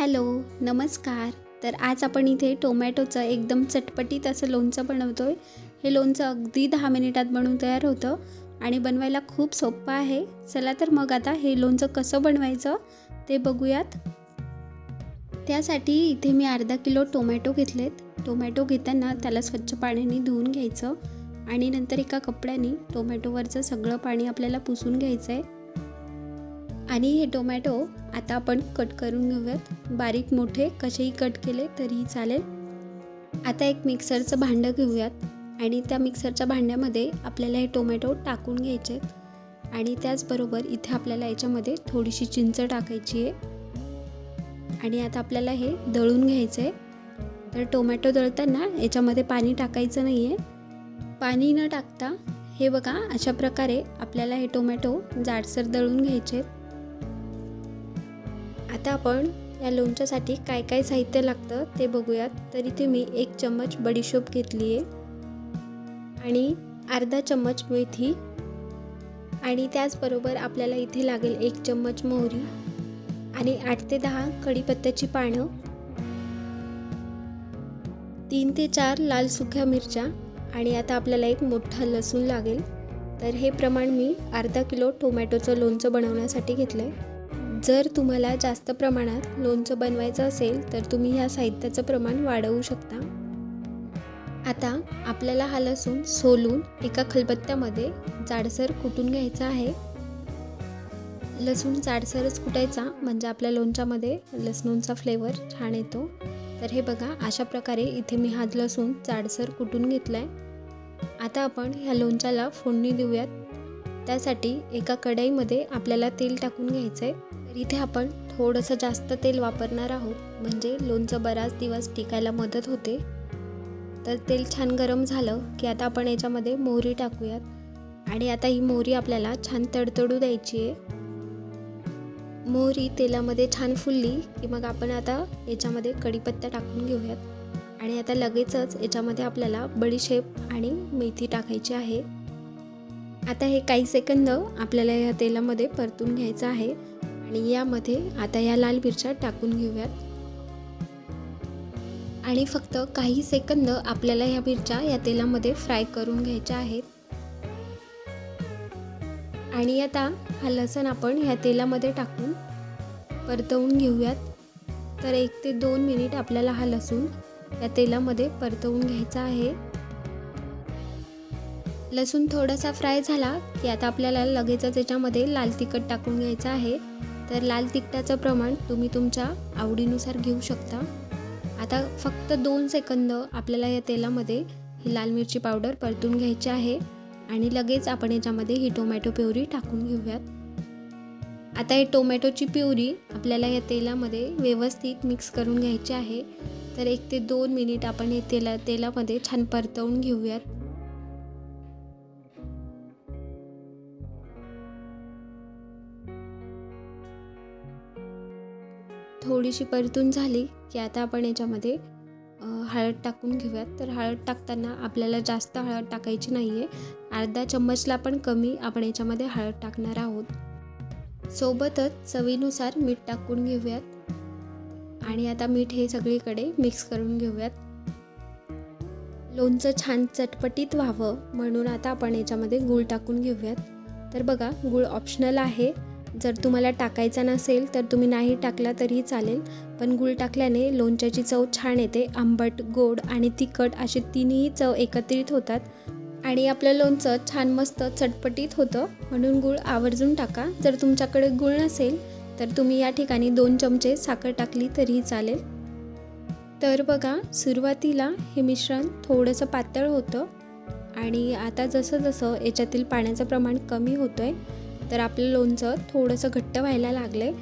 Hello, नमस्कार। तर आज आपण इथे टोमॅटोचं एकदम चटपटीत असं लोणचं बनवतोय। हे लोणचं अगदी 10 मिनिटात बनवून तयार होतं आणि बनवायला खूप सोपं आहे। चला तर मग आता हे लोणचं कसं बनवायचं ते बघूयात। त्यासाठी इथे मी अर्धा किलो टोमॅटो घेतलेत। टोमॅटो घेताना त्याला स्वच्छ पाण्याने धुवून घ्यायचं आणि नंतर एका कपड्याने टोमॅटोवरचं सगळं पाणी आपल्याला पुसून घ्यायचं आहे। आणि हे टोमॅटो आता आपण कट करून घेऊयात। बारीक मोठे कसेही कट केले तरीही चालेल। आता एक मिक्सरचं भांडं घेऊयात आणि त्या मिक्सरच्या भांड्यामध्ये आपल्याला हे टोमॅटो टाकून घ्यायचे आणि त्याचबरोबर इथे आपल्याला याच्यामध्ये थोडीशी चिंच टाकायची आहे आणि आता आपल्याला हे दळून घ्यायचं आहे। तर टोमॅटो दळताना याच्यामध्ये पाणी टाकायचं नाही आहे। पाणी न टाकता हे बघा अशा प्रकारे आपल्याला हे टोमॅटो जाडसर दळून घ्यायचे। आता आपण या लोणच्यासाठी काय काय साहित्य लागतं ते बघूयात। तर इथे मी 1 चम्मच बडीशोप घेतली आहे आणि अर्धा चम्मच मेथी आणि त्याचबरोबर आपल्याला इथे लागेल 1 चम्मच मोहरी आणि 8 ते 10 कढीपत्त्याची पानं, 3 ते 4 लाल सुक्या मिरच्या आणि आता आपल्याला एक मोठा लसूण लागेल। तर हे प्रमाण मी अर्धा किलो टोमॅटोचं लोणचं बनवण्यासाठी घेतलंय। जर तुम्हाला जास्त प्रमाणात लोणचं बनवायचं असेल तर तुम्ही ह्या साहित्याचं प्रमाण वाढवू शकता। आता आपल्याला हा लसूण सोलून एका खलबत्त्यामध्ये जाडसर कुटून घ्यायचा आहे। लसूण जाडसरच कुटायचा म्हणजे आपल्या लोणच्यामध्ये लसणूचा फ्लेवर छान येतो। तर हे बघा अशा प्रकारे इथे मी हा लसूण जाडसर कुटून घेतलाय। आता आपण ह्या लोणच्याला फोडणी देऊयात। त्यासाठी एका कढईमध्ये आपल्याला तेल टाकून घ्यायचंय। तर इथे आपण थोडंसं जास्त तेल वापरणार आहोत म्हणजे लोणचं बराच दिवस टिकायला मदत होते। तर तेल छान गरम झालं की आता आपण याच्यामध्ये मोहरी टाकूयात आणि आता ही मोहरी आपल्याला छान तडतडू द्यायची आहे। मोहरी तेलामध्ये छान फुलली की मग आपण आता याच्यामध्ये कढीपत्ता टाकून घेऊयात आणि आता लगेचच याच्यामध्ये आपल्याला बडीशेप आणि मेथी टाकायची आहे। आता हे काही सेकंद आपल्याला या तेलामध्ये परतून घ्यायचं आहे आणि यामध्ये आता या लाल मिरच्या टाकून घेऊयात आणि फक्त काही सेकंद आपल्याला ह्या मिरच्या या तेलामध्ये फ्राय करून घ्यायच्या आहेत। आणि आता हा लसूण आपण ह्या तेलामध्ये टाकून परतवून घेऊयात। तर 1 ते 2 मिनिट आपल्याला हा लसूण या तेलामध्ये परतवून घ्यायचा आहे। लसूण थोडासा फ्राय झाला की आता आपल्याला लगेचच याच्यामध्ये लाल तिखट टाकून घ्यायचं आहे। तर लाल तिखटाचं प्रमाण तुम्ही तुमच्या आवडीनुसार घेऊ शकता। आता फक्त 2 सेकंद आपल्याला या तेलामध्ये ही लाल मिरची पावडर परतून घ्यायची आहे आणि लगेच आपण याच्यामध्ये ही टोमॅटो प्युरी टाकून घेऊयात। आता ही टोमॅटोची प्युरी आपल्याला या तेलामध्ये व्यवस्थित मिक्स करून घ्यायची आहे। तर 1 ते 2 मिनिट आपण हे तेलामध्ये छान परतवून घेऊयात। थोडीशी परतून झाली की आता आपण याच्यामध्ये हळद टाकून घेऊयात। तर हळद टाकताना आपल्याला जास्त हळद टाकायची नाही आहे। अर्धा चम्मचला पण कमी आपण याच्यामध्ये हळद टाकणार आहोत। सोबतच चवीनुसार मीठ टाकून घेऊयात आणि आता मीठ हे सगळीकडे मिक्स करून घेऊयात। लोणचं छान चटपटीत व्हावं म्हणून आता आपण याच्यामध्ये गूळ टाकून घेऊयात। तर बघा गूळ ऑप्शनल आहे। जर तुम्हाला टाकायचा नसेल तर तुम्ही नाही टाकला तरीही चालेल, पण गूळ टाकल्याने लोणच्याची चव छान येते। आंबट, गोड आणि तिखट असे तिन्ही चव एकत्रित होतात आणि आपलं लोणचं छान मस्त चटपटीत होतं। म्हणून गूळ आवर्जून टाका। जर तुमच्याकडे गूळ नसेल तर तुम्ही या ठिकाणी 2 चमचे साखर टाकली तरीही चालेल। तर बघा सुरुवातीला हे मिश्रण थोडंसं पातळ होतं आणि आता जसं जसं याच्यातील पाण्याचं प्रमाण कमी होतंय तर आपलं लोणचं थोडंसं घट्ट व्हायला लागलंय।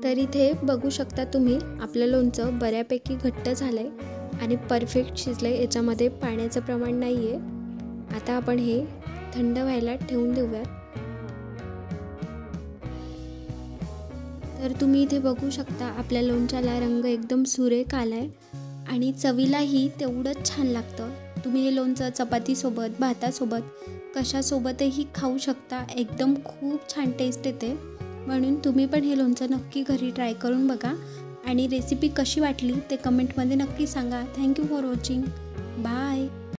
तर इथे बघू शकता तुम्ही आपलं लोणचं बऱ्यापैकी घट्ट झालंय आणि परफेक्ट शिजलंय। याच्यामध्ये पाण्याचं प्रमाण नाही आहे आता आपण हे थंड व्हायला ठेवून देऊयात। तर तुम्ही इथे बघू शकता आपल्या लोणच्याला रंग एकदम सुरेख आलाय आणि चवीलाही तेवढंच छान लागतं। तुम्ही हे लोणचं चपातीसोबत, भातासोबत कशासोबतही खाऊ शकता। एकदम खूप छान टेस्ट येते, म्हणून तुम्ही पण हे लोणचं नक्की घरी ट्राय करून बघा आणि रेसिपी कशी वाटली ते कमेंटमध्ये नक्की सांगा। Thank you for watching. बाय।